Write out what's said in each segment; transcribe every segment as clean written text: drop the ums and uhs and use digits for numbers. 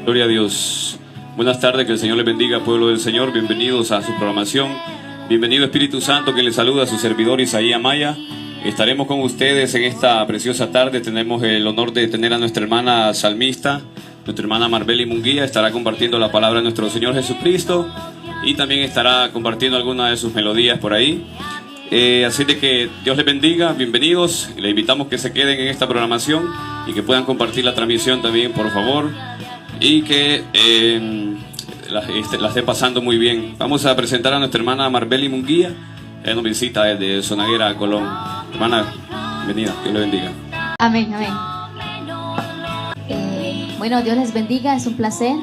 Gloria a Dios. Buenas tardes, que el Señor les bendiga, pueblo del Señor. Bienvenidos a su programación. Bienvenido Espíritu Santo, que les saluda a su servidor Isaías Maya. Estaremos con ustedes en esta preciosa tarde. Tenemos el honor de tener a nuestra hermana salmista, nuestra hermana Marbeli Munguía. Estará compartiendo la palabra de nuestro Señor Jesucristo y también estará compartiendo algunas de sus melodías por ahí. Así de que Dios les bendiga, bienvenidos. Les invitamos que se queden en esta programación y que puedan compartir la transmisión también, por favor, y que la estén pasando muy bien. Vamos a presentar a nuestra hermana Marbeli Munguía. Ella nos visita desde Sonaguera, Colón. Hermana, bienvenida, Dios le bendiga. Amén, amén. Bueno, Dios les bendiga, es un placer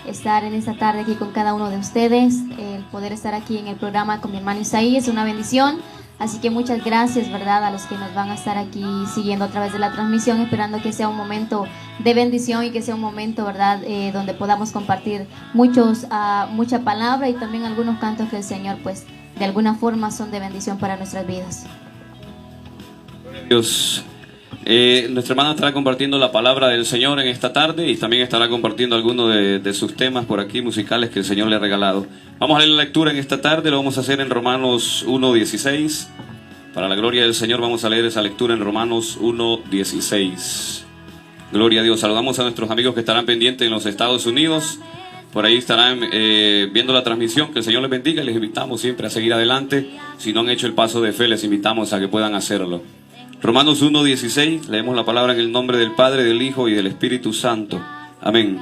estar en esta tarde aquí con cada uno de ustedes. El poder estar aquí en el programa con mi hermano Isaías es una bendición. Así que muchas gracias, ¿verdad?, a los que nos van a estar aquí siguiendo a través de la transmisión, esperando que sea un momento de bendición y que sea un momento, ¿verdad?, donde podamos compartir mucha palabra y también algunos cantos que el Señor, pues, de alguna forma son de bendición para nuestras vidas. Dios. Nuestra hermana estará compartiendo la palabra del Señor en esta tarde y también estará compartiendo algunos de sus temas por aquí musicales que el Señor le ha regalado. Vamos a leer la lectura en esta tarde, lo vamos a hacer en Romanos 1:16. Para la gloria del Señor vamos a leer esa lectura en Romanos 1:16. Gloria a Dios. Saludamos a nuestros amigos que estarán pendientes en los Estados Unidos. Por ahí estarán viendo la transmisión. Que el Señor les bendiga y les invitamos siempre a seguir adelante. Si no han hecho el paso de fe, les invitamos a que puedan hacerlo. Romanos 1:16, leemos la palabra en el nombre del Padre, del Hijo y del Espíritu Santo. Amén.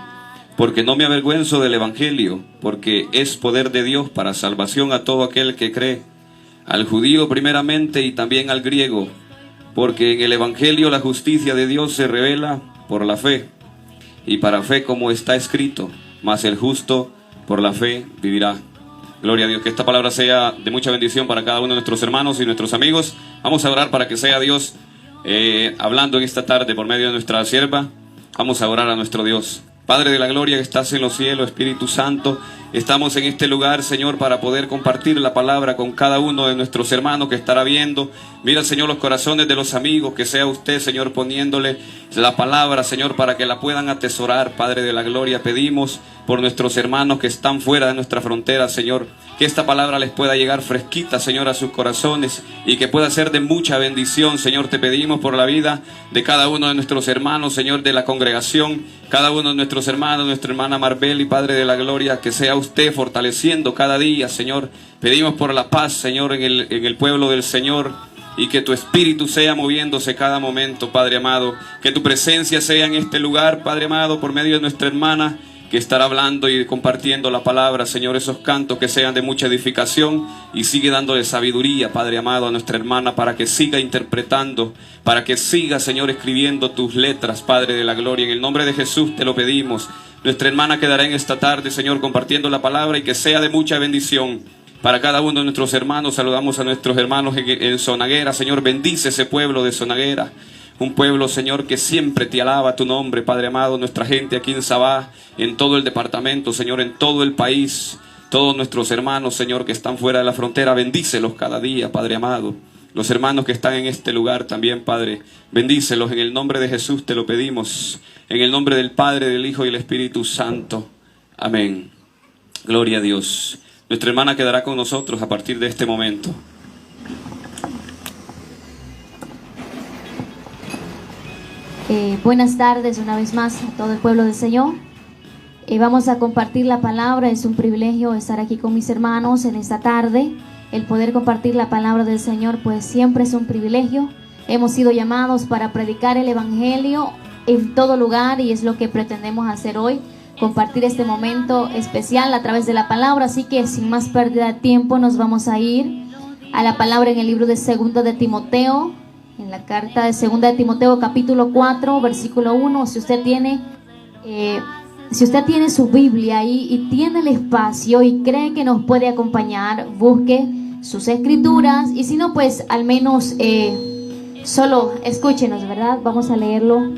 Porque no me avergüenzo del Evangelio, porque es poder de Dios para salvación a todo aquel que cree, al judío primeramente y también al griego, porque en el Evangelio la justicia de Dios se revela por la fe, y para fe como está escrito, mas el justo por la fe vivirá. Gloria a Dios, que esta palabra sea de mucha bendición para cada uno de nuestros hermanos y nuestros amigos. Vamos a orar para que sea Dios hablando en esta tarde por medio de nuestra sierva. Vamos a orar a nuestro Dios. Padre de la gloria que estás en los cielos, Espíritu Santo, estamos en este lugar, Señor, para poder compartir la palabra con cada uno de nuestros hermanos que estará viendo. Mira, Señor, los corazones de los amigos, que sea usted, Señor, poniéndole la palabra, Señor, para que la puedan atesorar. Padre de la gloria, pedimos por nuestros hermanos que están fuera de nuestra frontera, Señor, que esta palabra les pueda llegar fresquita, Señor, a sus corazones y que pueda ser de mucha bendición. Señor, te pedimos por la vida de cada uno de nuestros hermanos, Señor, de la congregación, cada uno de nuestros hermanos, nuestra hermana Marbeli, Padre de la gloria, que sea usted fortaleciendo cada día, Señor. Pedimos por la paz, Señor, en el pueblo del Señor, y que tu Espíritu sea moviéndose cada momento, Padre amado. Que tu presencia sea en este lugar, Padre amado, por medio de nuestra hermana que estará hablando y compartiendo la palabra, Señor, esos cantos que sean de mucha edificación, y sigue dándole sabiduría, Padre amado, a nuestra hermana para que siga interpretando, para que siga, Señor, escribiendo tus letras, Padre de la gloria. En el nombre de Jesús te lo pedimos. Nuestra hermana quedará en esta tarde, Señor, compartiendo la palabra y que sea de mucha bendición para cada uno de nuestros hermanos. Saludamos a nuestros hermanos en Sonaguera. Señor, bendice ese pueblo de Sonaguera. Un pueblo, Señor, que siempre te alaba tu nombre, Padre amado. Nuestra gente aquí en Sabá, en todo el departamento, Señor, en todo el país. Todos nuestros hermanos, Señor, que están fuera de la frontera, bendícelos cada día, Padre amado. Los hermanos que están en este lugar también, Padre, bendícelos. En el nombre de Jesús te lo pedimos. En el nombre del Padre, del Hijo y del Espíritu Santo. Amén. Gloria a Dios. Nuestra hermana quedará con nosotros a partir de este momento. Buenas tardes una vez más a todo el pueblo del Señor. Vamos a compartir la palabra. Es un privilegio estar aquí con mis hermanos en esta tarde. El poder compartir la palabra del Señor, pues siempre es un privilegio. Hemos sido llamados para predicar el Evangelio en todo lugar y es lo que pretendemos hacer hoy. Compartir este momento especial a través de la palabra. Así que sin más pérdida de tiempo nos vamos a ir a la palabra en el libro de 2 de Timoteo. En la carta de 2 de Timoteo capítulo 4 versículo 1. Si usted tiene su Biblia ahí y tiene el espacio y cree que nos puede acompañar, busque sus escrituras, y si no, pues al menos solo escúchenos, ¿verdad? Vamos a leerlo.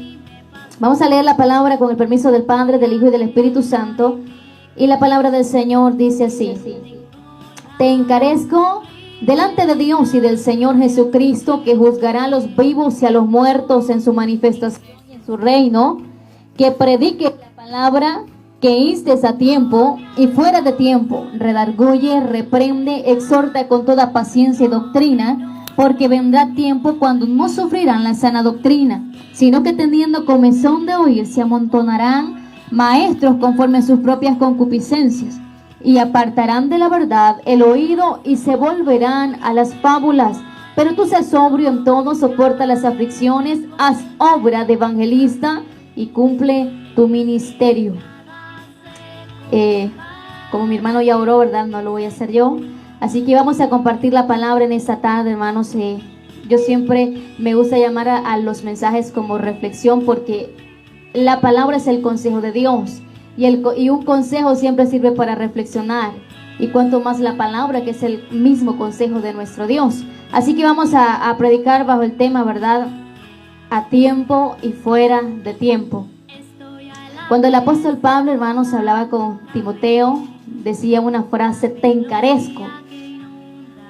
Vamos a leer la palabra con el permiso del Padre, del Hijo y del Espíritu Santo. Y la palabra del Señor dice así: Te encarezco delante de Dios y del Señor Jesucristo, que juzgará a los vivos y a los muertos en su manifestación y en su reino, que predique la palabra que instes a tiempo y fuera de tiempo, redarguye, reprende, exhorta con toda paciencia y doctrina, porque vendrá tiempo cuando no sufrirán la sana doctrina, sino que teniendo comezón de oír se amontonarán maestros conforme a sus propias concupiscencias, y apartarán de la verdad el oído y se volverán a las fábulas. Pero tú seas sobrio en todo, soporta las aflicciones, haz obra de evangelista y cumple tu ministerio. Como mi hermano ya oró, ¿verdad? No lo voy a hacer yo. Así que vamos a compartir la palabra en esta tarde, hermanos. Yo siempre me gusta llamar a los mensajes como reflexión, porque la palabra es el consejo de Dios. Y un consejo siempre sirve para reflexionar. Y cuanto más la palabra, que es el mismo consejo de nuestro Dios. Así que vamos a predicar bajo el tema, ¿verdad? A tiempo y fuera de tiempo. Cuando el apóstol Pablo, hermanos, hablaba con Timoteo, decía una frase: te encarezco,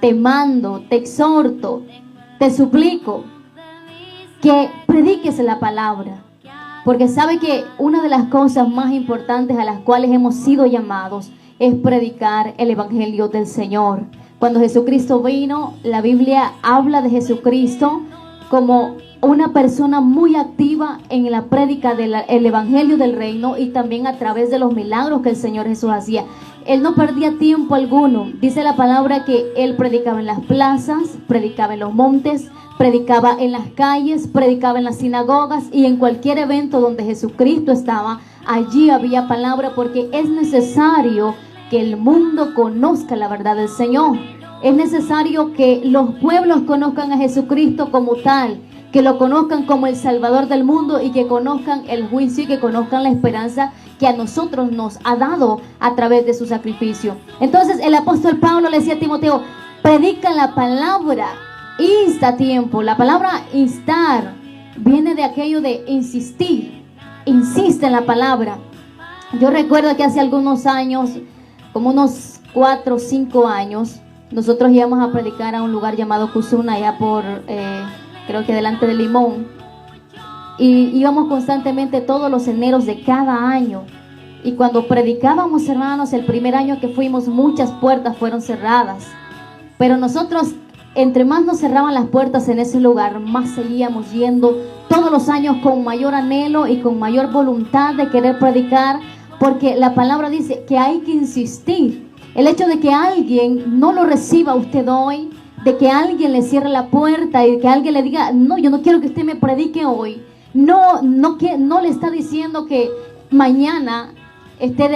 te mando, te exhorto, te suplico que prediques la palabra. Porque sabe que una de las cosas más importantes a las cuales hemos sido llamados es predicar el evangelio del Señor. Cuando Jesucristo vino, la Biblia habla de Jesucristo como una persona muy activa en la prédica del evangelio del reino, y también a través de los milagros que el Señor Jesús hacía. Él no perdía tiempo alguno. Dice la palabra que él predicaba en las plazas, predicaba en los montes, predicaba en las calles, predicaba en las sinagogas, y en cualquier evento donde Jesucristo estaba, allí había palabra, porque es necesario que el mundo conozca la verdad del Señor. Es necesario que los pueblos conozcan a Jesucristo como tal, que lo conozcan como el Salvador del mundo, y que conozcan el juicio y que conozcan la esperanza que a nosotros nos ha dado a través de su sacrificio. Entonces el apóstol Pablo le decía a Timoteo: predica la palabra, insta a tiempo. La palabra instar viene de aquello de insistir. Insiste en la palabra. Yo recuerdo que hace algunos años, como unos 4 o 5 años, nosotros íbamos a predicar a un lugar llamado Cusuna, allá por creo que delante de Limón, y íbamos constantemente todos los eneros de cada año. Y cuando predicábamos, hermanos, el primer año que fuimos, muchas puertas fueron cerradas, pero nosotros, entre más nos cerraban las puertas en ese lugar, más seguíamos yendo todos los años con mayor anhelo y con mayor voluntad de querer predicar, porque la palabra dice que hay que insistir. El hecho de que alguien no lo reciba usted hoy, de que alguien le cierre la puerta y que alguien le diga: no, yo no quiero que usted me predique hoy, no le está diciendo que mañana esté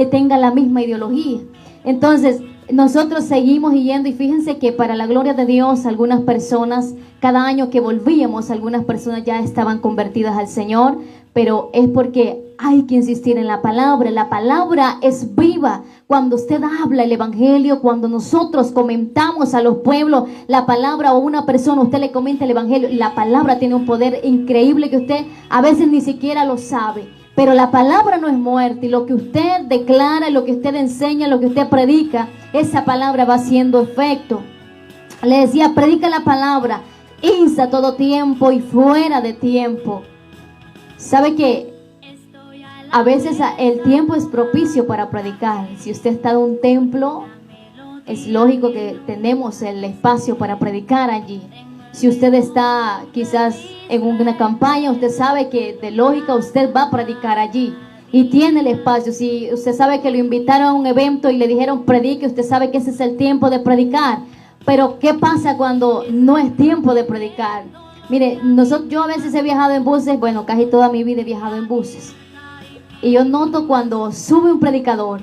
tenga la misma ideología. Entonces nosotros seguimos yendo, y fíjense que para la gloria de Dios, algunas personas, cada año que volvíamos, algunas personas ya estaban convertidas al Señor, pero es porque hay que insistir en la palabra. La palabra es viva. Cuando usted habla el evangelio, cuando nosotros comentamos a los pueblos la palabra, o una persona, usted le comenta el evangelio, la palabra tiene un poder increíble que usted a veces ni siquiera lo sabe. Pero la palabra no es muerte, y lo que usted declara, lo que usted enseña, lo que usted predica, esa palabra va haciendo efecto. Le decía: predica la palabra, insta todo tiempo y fuera de tiempo. ¿Sabe que a veces el tiempo es propicio para predicar? Si usted está en un templo, es lógico que tenemos el espacio para predicar allí. Si usted está quizás en una campaña, usted sabe que de lógica usted va a predicar allí y tiene el espacio. Si usted sabe que lo invitaron a un evento y le dijeron predique, usted sabe que ese es el tiempo de predicar. Pero ¿qué pasa cuando no es tiempo de predicar? Mire, yo a veces he viajado en buses, bueno, casi toda mi vida he viajado en buses. Y yo noto cuando sube un predicador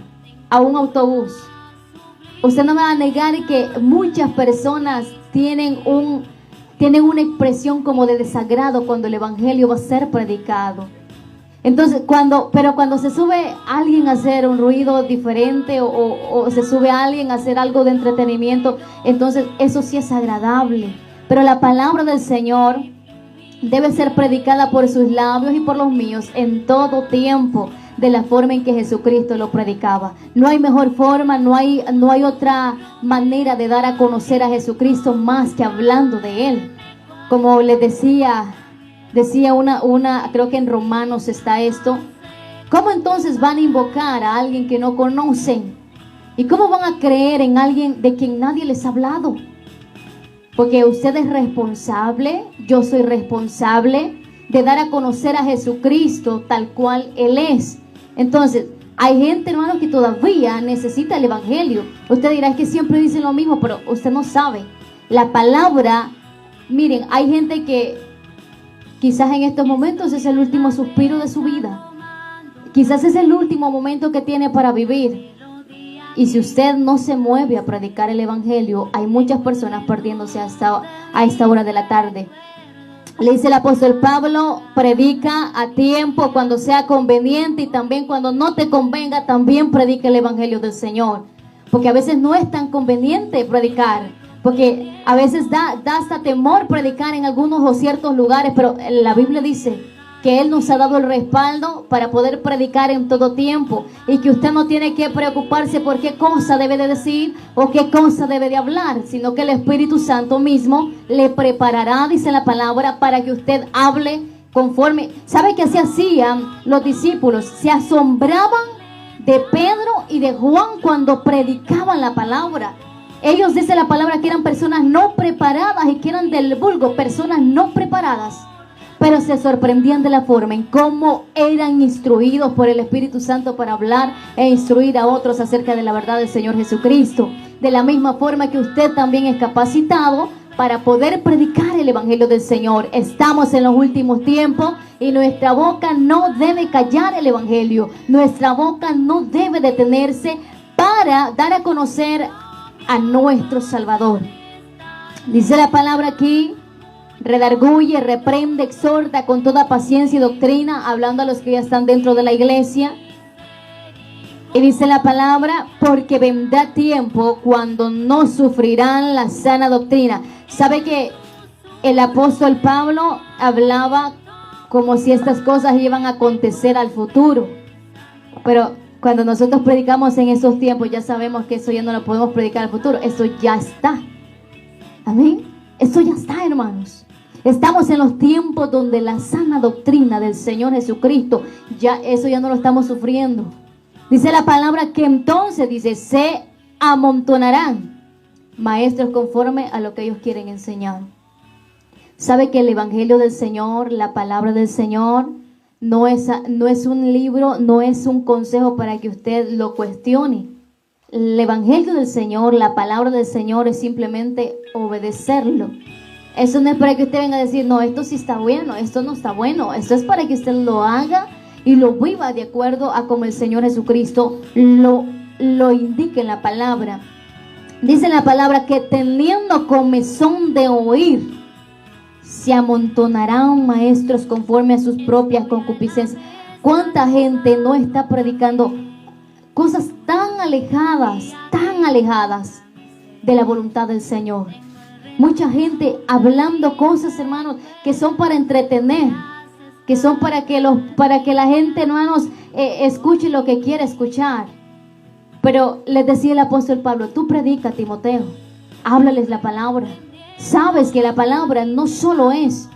a un autobús, usted no me va a negar que muchas personas tienen una expresión como de desagrado cuando el evangelio va a ser predicado. Entonces, pero cuando se sube alguien a hacer un ruido diferente, o se sube alguien a hacer algo de entretenimiento, entonces eso sí es agradable. Pero la palabra del Señor debe ser predicada por sus labios y por los míos en todo tiempo, de la forma en que Jesucristo lo predicaba. No hay mejor forma, no hay otra manera de dar a conocer a Jesucristo más que hablando de Él. Como les decía una, creo que en Romanos está esto, ¿Cómo entonces van a invocar a alguien que no conocen? ¿Y cómo van a creer en alguien de quien nadie les ha hablado? Porque usted es responsable, yo soy responsable de dar a conocer a Jesucristo tal cual Él es. Entonces, hay gente, hermano, que todavía necesita el Evangelio. Usted dirá, es que siempre dicen lo mismo, pero usted no sabe. La palabra, miren, hay gente que quizás en estos momentos es el último suspiro de su vida. Quizás es el último momento que tiene para vivir. Y si usted no se mueve a predicar el Evangelio, hay muchas personas perdiéndose a esta hora de la tarde. Le dice el apóstol Pablo, predica a tiempo, cuando sea conveniente, y también cuando no te convenga, también predica el Evangelio del Señor. Porque a veces no es tan conveniente predicar, porque a veces da hasta temor predicar en algunos o ciertos lugares, pero la Biblia dice que Él nos ha dado el respaldo para poder predicar en todo tiempo, y que usted no tiene que preocuparse por qué cosa debe de decir o qué cosa debe de hablar, sino que el Espíritu Santo mismo le preparará, dice la palabra, para que usted hable conforme. ¿Sabe qué se hacían los discípulos? Se asombraban de Pedro y de Juan cuando predicaban la palabra. Ellos, dice la palabra, que eran personas no preparadas y que eran del vulgo, personas no preparadas. Pero se sorprendían de la forma en cómo eran instruidos por el Espíritu Santo para hablar e instruir a otros acerca de la verdad del Señor Jesucristo. De la misma forma que usted también es capacitado para poder predicar el Evangelio del Señor. Estamos en los últimos tiempos y nuestra boca no debe callar el Evangelio. Nuestra boca no debe detenerse para dar a conocer a nuestro Salvador. Dice la palabra aquí: redarguye, reprende, exhorta con toda paciencia y doctrina, hablando a los que ya están dentro de la iglesia. Y dice la palabra, porque vendrá tiempo cuando no sufrirán la sana doctrina. ¿Sabe que el apóstol Pablo hablaba como si estas cosas iban a acontecer al futuro? Pero cuando nosotros predicamos en esos tiempos, ya sabemos que eso ya no lo podemos predicar al futuro. Eso ya está. Amén. Eso ya está, hermanos. Estamos en los tiempos donde la sana doctrina del Señor Jesucristo, eso ya no lo estamos sufriendo. Dice la palabra que entonces, dice, se amontonarán maestros conforme a lo que ellos quieren enseñar. ¿Sabe que el Evangelio del Señor, la palabra del Señor, no es un libro, no es un consejo para que usted lo cuestione? El Evangelio del Señor, la palabra del Señor, es simplemente obedecerlo. Eso no es para que usted venga a decir, no, esto sí está bueno, esto no está bueno. Esto es para que usted lo haga y lo viva de acuerdo a como el Señor Jesucristo lo indique en la palabra. Dice la palabra que teniendo comezón de oír, se amontonarán maestros conforme a sus propias concupiscencias. ¿Cuánta gente no está predicando cosas tan alejadas de la voluntad del Señor? Mucha gente hablando cosas, hermanos, que son para entretener, que son para que la gente, hermanos, escuche lo que quiere escuchar. Pero les decía el apóstol Pablo, tú predica, Timoteo, háblales la palabra. Sabes que la palabra no solo es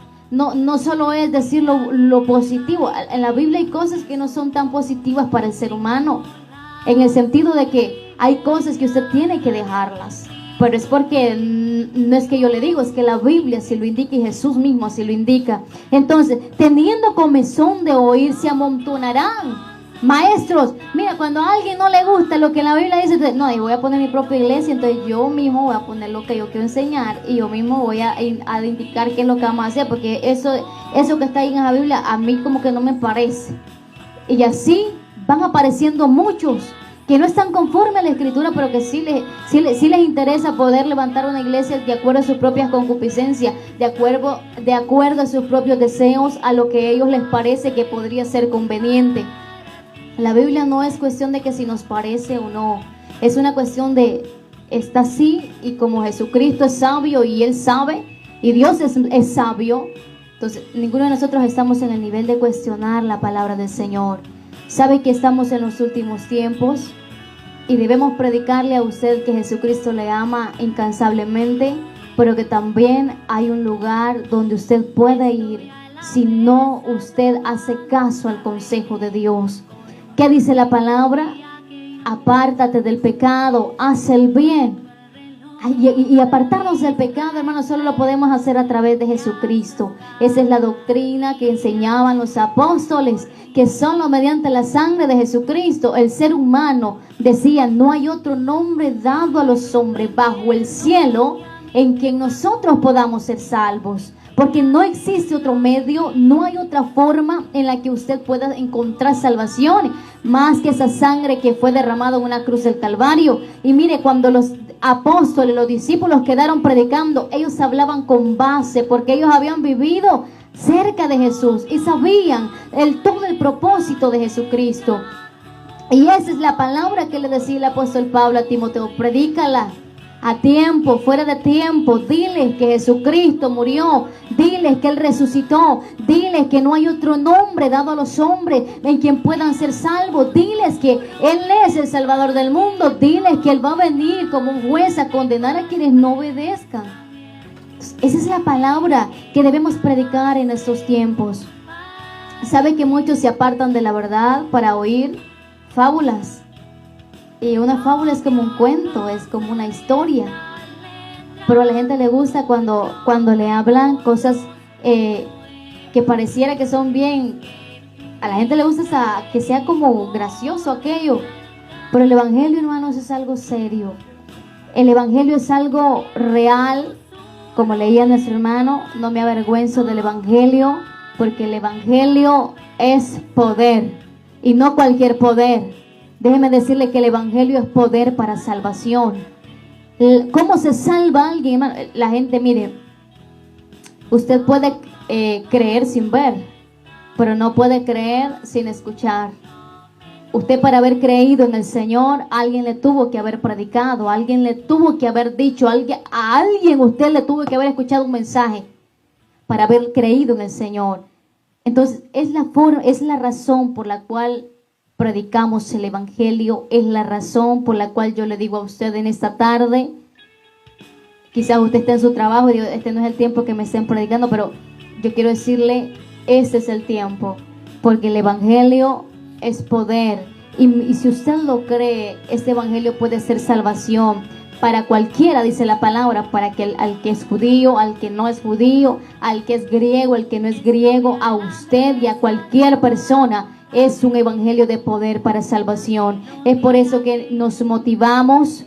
decir lo positivo. En la Biblia hay cosas que no son tan positivas para el ser humano, en el sentido de que hay cosas que usted tiene que dejarlas. Pero es porque no es que yo le digo, es que la Biblia así lo indica y Jesús mismo así lo indica. Entonces, teniendo comezón de oír, se amontonarán maestros. Mira, cuando a alguien no le gusta lo que la Biblia dice, entonces, no, yo voy a poner mi propia iglesia, entonces yo mismo voy a poner lo que yo quiero enseñar y yo mismo voy a indicar qué es lo que vamos a hacer, porque eso que está ahí en la Biblia a mí como que no me parece. Y así van apareciendo muchos que no están conformes a la Escritura, pero que sí les interesa poder levantar una iglesia de acuerdo a sus propias concupiscencias, de acuerdo a sus propios deseos, a lo que a ellos les parece que podría ser conveniente. La Biblia no es cuestión de que si nos parece o no, es una cuestión de está así, y como Jesucristo es sabio y Él sabe, y Dios es sabio, entonces ninguno de nosotros estamos en el nivel de cuestionar la palabra del Señor. Sabe que estamos en los últimos tiempos y debemos predicarle a usted que Jesucristo le ama incansablemente, pero que también hay un lugar donde usted puede ir si no usted hace caso al consejo de Dios. ¿Qué dice la palabra? Apártate del pecado, haz el bien. Y apartarnos del pecado, hermanos, solo lo podemos hacer a través de Jesucristo. Esa es la doctrina que enseñaban los apóstoles, que solo mediante la sangre de Jesucristo el ser humano, decía, no hay otro nombre dado a los hombres bajo el cielo en quien nosotros podamos ser salvos. Porque no existe otro medio, no hay otra forma en la que usted pueda encontrar salvación más que esa sangre que fue derramada en una cruz del Calvario. Y mire, cuando los apóstoles, los discípulos quedaron predicando, ellos hablaban con base, porque ellos habían vivido cerca de Jesús y sabían todo el propósito de Jesucristo. Y esa es la palabra que le decía el apóstol Pablo a Timoteo: predícala a tiempo, fuera de tiempo. Diles que Jesucristo murió, diles que Él resucitó, diles que no hay otro nombre dado a los hombres en quien puedan ser salvos, diles que Él es el Salvador del mundo, diles que Él va a venir como un juez a condenar a quienes no obedezcan. Esa es la palabra que debemos predicar en estos tiempos. ¿Sabe que muchos se apartan de la verdad para oír fábulas? Y una fábula es como un cuento, es como una historia. Pero a la gente le gusta cuando le hablan cosas que pareciera que son bien. A la gente le gusta que sea como gracioso aquello. Pero el evangelio, hermanos, es algo serio. El evangelio es algo real. Como leía nuestro hermano, no me avergüenzo del evangelio, porque el evangelio es poder, y no cualquier poder. Déjeme decirle que el evangelio es poder para salvación. ¿Cómo se salva alguien? La gente, mire, usted puede creer sin ver, pero no puede creer sin escuchar. Usted, para haber creído en el Señor, alguien le tuvo que haber predicado, alguien le tuvo que haber dicho, a alguien usted le tuvo que haber escuchado un mensaje para haber creído en el Señor. Entonces es la razón por la cual predicamos el evangelio, es la razón por la cual yo le digo a usted en esta tarde, quizás usted esté en su trabajo y digo, este no es el tiempo que me estén predicando, pero yo quiero decirle, este es el tiempo, porque el evangelio es poder, y si usted lo cree, este evangelio puede ser salvación para cualquiera, dice la palabra, para al que es judío, al que no es judío, al que es griego, al que no es griego, a usted y a cualquier persona. Es un evangelio de poder para salvación. Es por eso que nos motivamos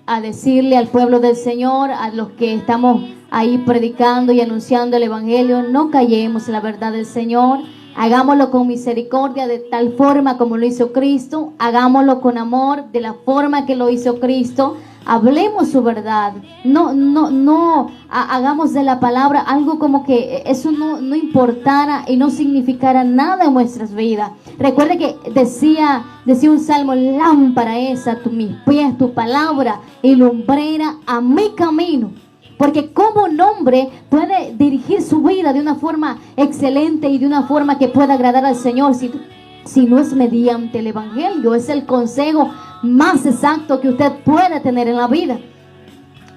a decirle al pueblo del Señor, a los que estamos ahí predicando y anunciando el evangelio, no callemos la verdad del Señor. Hagámoslo con misericordia, de tal forma como lo hizo Cristo. Hagámoslo con amor, de la forma que lo hizo Cristo. Hablemos su verdad. No hagamos de la palabra algo como que eso no importara y no significara nada en nuestras vidas. Recuerde que decía un salmo: lámpara es a mis pies tu palabra y lumbrera a mi camino. Porque como un hombre puede dirigir su vida de una forma excelente y de una forma que pueda agradar al Señor si no es mediante el evangelio? Es el consejo más exacto que usted puede tener en la vida.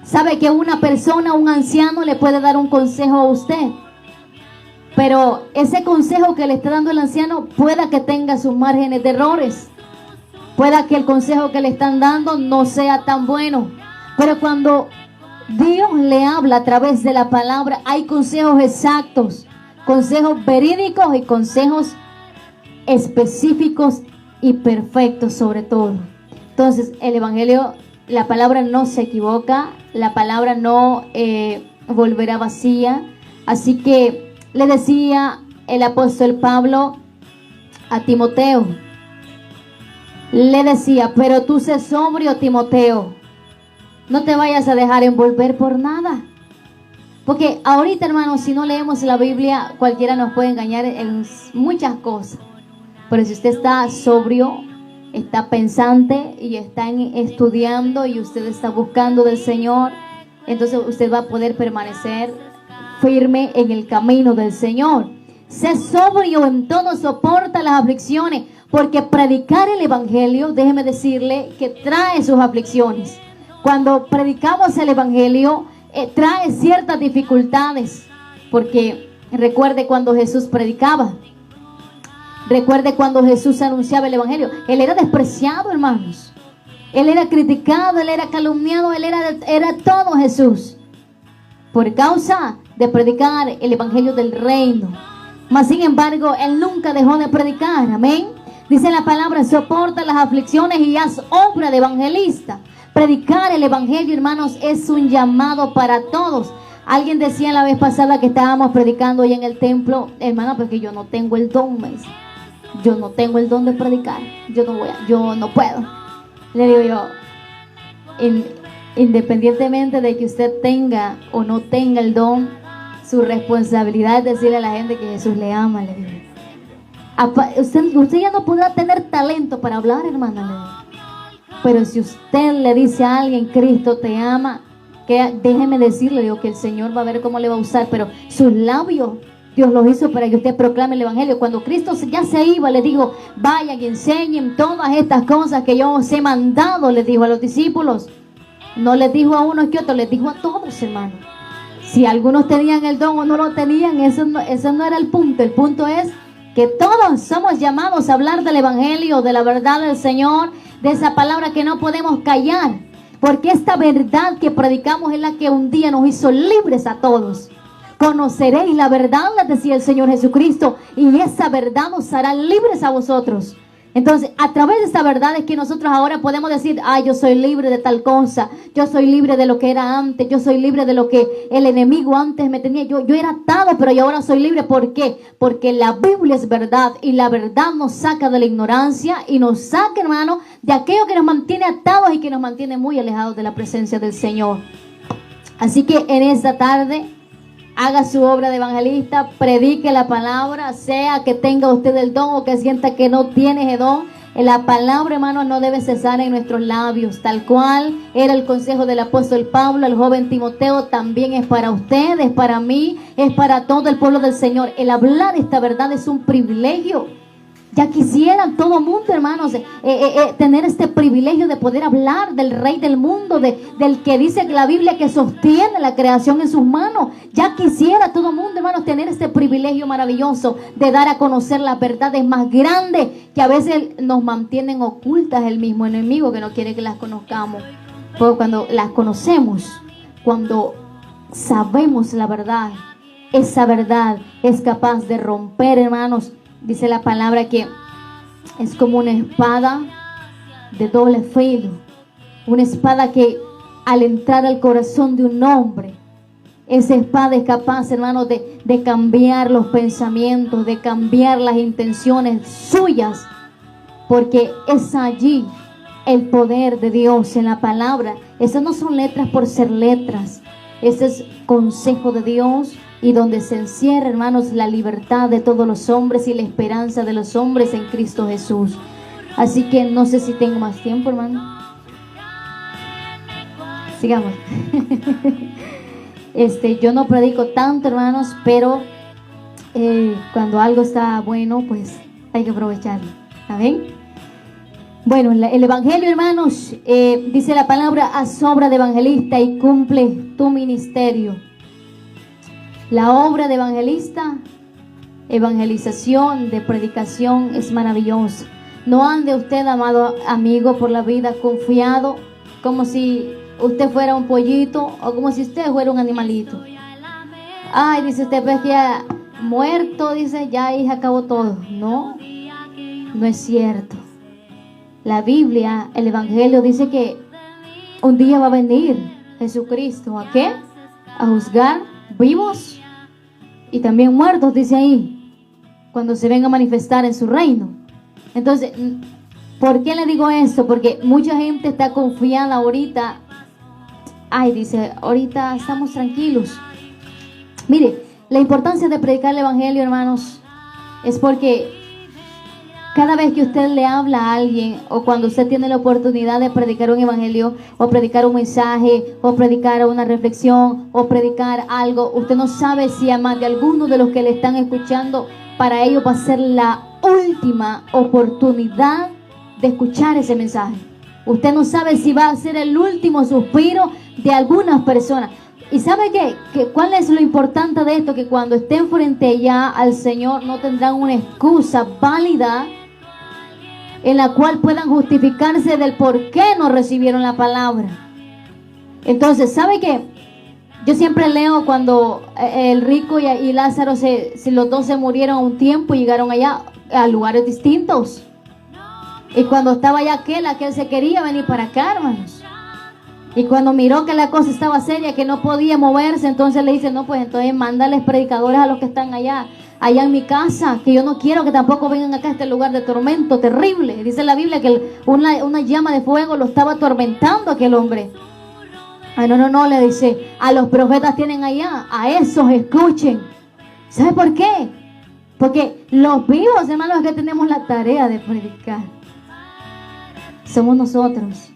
Sabe que una persona, un anciano, le puede dar un consejo a usted, pero ese consejo que le está dando el anciano pueda que tenga sus márgenes de errores, pueda que el consejo que le están dando no sea tan bueno. Pero cuando Dios le habla a través de la palabra, hay consejos exactos, consejos verídicos y consejos específicos y perfectos sobre todo. Entonces el evangelio, la palabra no se equivoca, la palabra no volverá vacía. Así que le decía el apóstol Pablo a Timoteo, le decía: pero tú sé sobrio, Timoteo, no te vayas a dejar envolver por nada. Porque ahorita, hermanos, si no leemos la Biblia, cualquiera nos puede engañar en muchas cosas. Pero si usted está sobrio, está pensante y está estudiando y usted está buscando del Señor, entonces usted va a poder permanecer firme en el camino del Señor. Sé sobrio en todo, soporta las aflicciones, porque predicar el evangelio, déjeme decirle que trae sus aflicciones. Cuando predicamos el evangelio, trae ciertas dificultades, porque recuerde cuando Jesús predicaba, Recuerde cuando Jesús anunciaba el evangelio, él era despreciado, hermanos. Él era criticado, él era calumniado, él era todo Jesús, por causa de predicar el evangelio del reino. Mas sin embargo, él nunca dejó de predicar, amén. Dice la palabra, soporta las aflicciones y haz obra de evangelista. Predicar el evangelio, hermanos, es un llamado para todos. Alguien decía la vez pasada que estábamos predicando hoy en el templo, hermana, porque yo no tengo el don, me dice. Yo no tengo el don de predicar, yo no puedo. Le digo yo, independientemente de que usted tenga o no tenga el don, su responsabilidad es decirle a la gente que Jesús le ama, le digo. Usted ya no podrá tener talento para hablar, hermana, le digo. Pero si usted le dice a alguien, Cristo te ama, que déjeme decirle, digo, que el Señor va a ver cómo le va a usar, pero sus labios Dios los hizo para que usted proclame el evangelio. Cuando Cristo ya se iba, le dijo, vayan y enseñen todas estas cosas que yo os he mandado, les dijo a los discípulos. No les dijo a unos que otros, les dijo a todos, hermano. Si algunos tenían el don o no lo tenían, eso no era el punto. El punto es que todos somos llamados a hablar del evangelio, de la verdad del Señor, de esa palabra que no podemos callar. Porque esta verdad que predicamos es la que un día nos hizo libres a todos. Conoceréis la verdad, les decía el Señor Jesucristo, y esa verdad os hará libres a vosotros. Entonces, a través de esta verdad es que nosotros ahora podemos decir, yo soy libre de tal cosa, yo soy libre de lo que era antes, yo soy libre de lo que el enemigo antes me tenía, yo era atado, pero yo ahora soy libre. ¿Por qué? Porque la Biblia es verdad, y la verdad nos saca de la ignorancia y nos saca, hermano, de aquello que nos mantiene atados y que nos mantiene muy alejados de la presencia del Señor. Así que en esta tarde, haga su obra de evangelista, predique la palabra, sea que tenga usted el don o que sienta que no tiene ese don. La palabra, hermano, no debe cesar en nuestros labios, tal cual era el consejo del apóstol Pablo al joven Timoteo. También es para usted, es para mí, es para todo el pueblo del Señor. El hablar esta verdad es un privilegio. Ya quisieran todo mundo, hermanos, tener este privilegio de poder hablar del Rey del mundo, del que dice la Biblia que sostiene la creación en sus manos. Ya quisiera todo mundo, hermanos, tener este privilegio maravilloso de dar a conocer las verdades más grandes que a veces nos mantienen ocultas el mismo enemigo que no quiere que las conozcamos. Pero cuando las conocemos, cuando sabemos la verdad, esa verdad es capaz de romper, hermanos. Dice la palabra que es como una espada de doble filo. Una espada que al entrar al corazón de un hombre, esa espada es capaz, hermanos, de cambiar los pensamientos, de cambiar las intenciones suyas. Porque es allí el poder de Dios en la palabra. Esas no son letras por ser letras. Ese es consejo de Dios. Y donde se encierra, hermanos, la libertad de todos los hombres y la esperanza de los hombres en Cristo Jesús. Así que no sé si tengo más tiempo, hermano. Sigamos. Yo no predico tanto, hermanos, pero cuando algo está bueno, pues hay que aprovecharlo. ¿Amén? Bueno, el evangelio, hermanos, dice la palabra, haz obra de evangelista y cumple tu ministerio. La obra de evangelista, evangelización, de predicación es maravillosa. No ande usted, amado amigo, por la vida confiado como si usted fuera un pollito o como si usted fuera un animalito. Ay, dice usted, pues que ya muerto, dice, ya ahí se acabó todo. No, no es cierto. La Biblia, el evangelio dice que un día va a venir Jesucristo. ¿A qué? A juzgar vivos y también muertos, dice ahí, cuando se venga a manifestar en su reino. Entonces, ¿por qué le digo esto? Porque mucha gente está confiada ahorita. Ay, dice, ahorita estamos tranquilos. Mire, la importancia de predicar el evangelio, hermanos, es porque cada vez que usted le habla a alguien, o cuando usted tiene la oportunidad de predicar un evangelio, o predicar un mensaje, o predicar una reflexión, o predicar algo, usted no sabe si a más de alguno de los que le están escuchando, para ellos va a ser la última oportunidad de escuchar ese mensaje. Usted no sabe si va a ser el último suspiro de algunas personas. ¿Y sabe qué? ¿Cuál es lo importante de esto? Que cuando estén frente ya al Señor no tendrán una excusa válida en la cual puedan justificarse del por qué no recibieron la palabra. Entonces, ¿sabe qué? Yo siempre leo cuando el rico y Lázaro, si los dos se murieron a un tiempo y llegaron allá a lugares distintos. Y cuando estaba allá aquel se quería venir para acá, hermanos. Y cuando miró que la cosa estaba seria, que no podía moverse, entonces le dice, no, pues entonces mándales predicadores a los que están allá en mi casa, que yo no quiero que tampoco vengan acá a este lugar de tormento terrible. Dice la Biblia que una llama de fuego lo estaba atormentando a aquel hombre. Ay, no, le dice, a los profetas tienen allá, a esos escuchen. ¿Sabe por qué? Porque los vivos, hermanos, es que tenemos la tarea de predicar. Somos nosotros,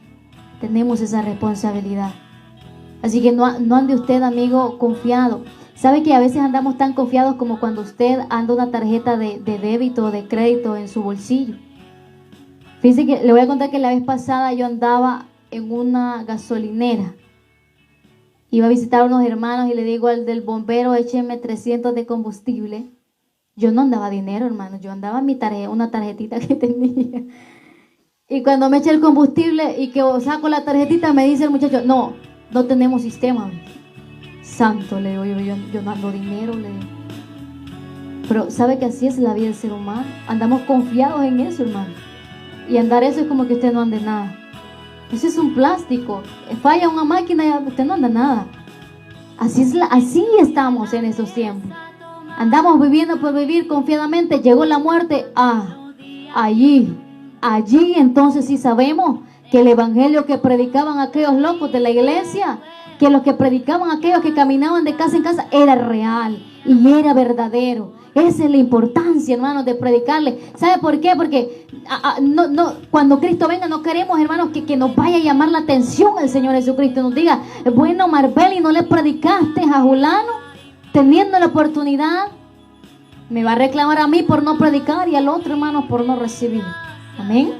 tenemos esa responsabilidad. Así que no ande usted, amigo, confiado. ¿Sabe que a veces andamos tan confiados como cuando usted anda una tarjeta de débito o de crédito en su bolsillo? Fíjese que le voy a contar que la vez pasada yo andaba en una gasolinera. Iba a visitar a unos hermanos y le digo al del bombero, écheme 300 de combustible. Yo no andaba dinero, hermano, yo andaba una tarjetita que tenía. Y cuando me eché el combustible y que saco la tarjetita, me dice el muchacho, no tenemos sistema. Santo, le digo yo no ando dinero, le digo. Pero sabe que así es la vida del ser humano. Andamos confiados en eso, hermano. Y andar eso es como que usted no ande nada. Eso es un plástico. Falla una máquina y usted no anda nada. Así estamos en estos tiempos. Andamos viviendo por vivir confiadamente. Llegó la muerte. Allí entonces sí sabemos que el evangelio que predicaban aquellos locos de la iglesia, que los que predicaban aquellos que caminaban de casa en casa, era real y era verdadero. Esa es la importancia, hermanos, de predicarle. ¿Sabe por qué? Porque cuando Cristo venga no queremos, hermanos, que nos vaya a llamar la atención el Señor Jesucristo. Nos diga, bueno, Marbeli, ¿no le predicaste a Julano teniendo la oportunidad? Me va a reclamar a mí por no predicar y al otro, hermanos, por no recibir. Amén.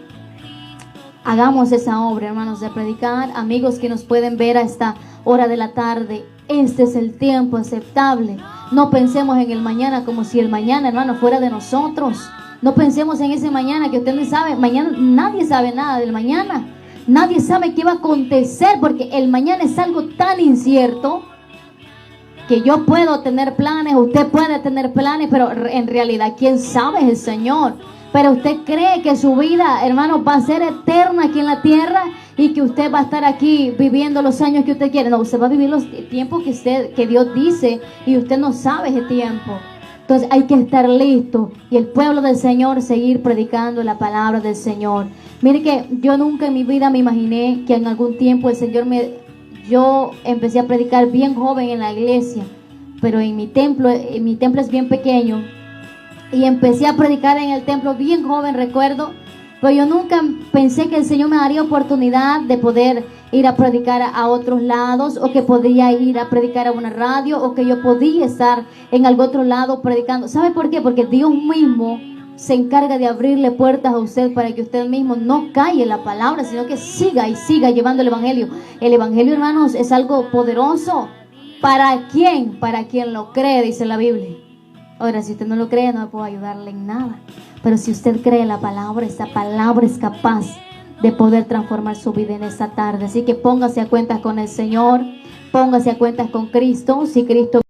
Hagamos esa obra, hermanos, de predicar. Amigos que nos pueden ver a esta hora de la tarde, este es el tiempo aceptable. No pensemos en el mañana como si el mañana, hermano, fuera de nosotros. No pensemos en ese mañana que usted no sabe. Mañana nadie sabe nada del mañana. Nadie sabe qué va a acontecer, porque el mañana es algo tan incierto que yo puedo tener planes, usted puede tener planes, pero en realidad quien sabe es el Señor. Pero usted cree que su vida, hermano, va a ser eterna aquí en la tierra y que usted va a estar aquí viviendo los años que usted quiere. No, usted va a vivir los tiempos que Dios dice y usted no sabe ese tiempo. Entonces hay que estar listo y el pueblo del Señor seguir predicando la palabra del Señor. Mire que yo nunca en mi vida me imaginé que en algún tiempo el Señor yo empecé a predicar bien joven en la iglesia, pero en mi templo es bien pequeño. Y empecé a predicar en el templo bien joven, recuerdo. Pero yo nunca pensé que el Señor me daría oportunidad de poder ir a predicar a otros lados, o que podía ir a predicar a una radio, o que yo podía estar en algún otro lado predicando. ¿Sabe por qué? Porque Dios mismo se encarga de abrirle puertas a usted para que usted mismo no calle la palabra, sino que siga y siga llevando el evangelio. El evangelio, hermanos, es algo poderoso. ¿Para quién? Para quien lo cree, dice la Biblia. Ahora, si usted no lo cree, no puedo ayudarle en nada. Pero si usted cree la palabra, esa palabra es capaz de poder transformar su vida en esta tarde. Así que póngase a cuentas con el Señor, póngase a cuentas con Cristo. Si Cristo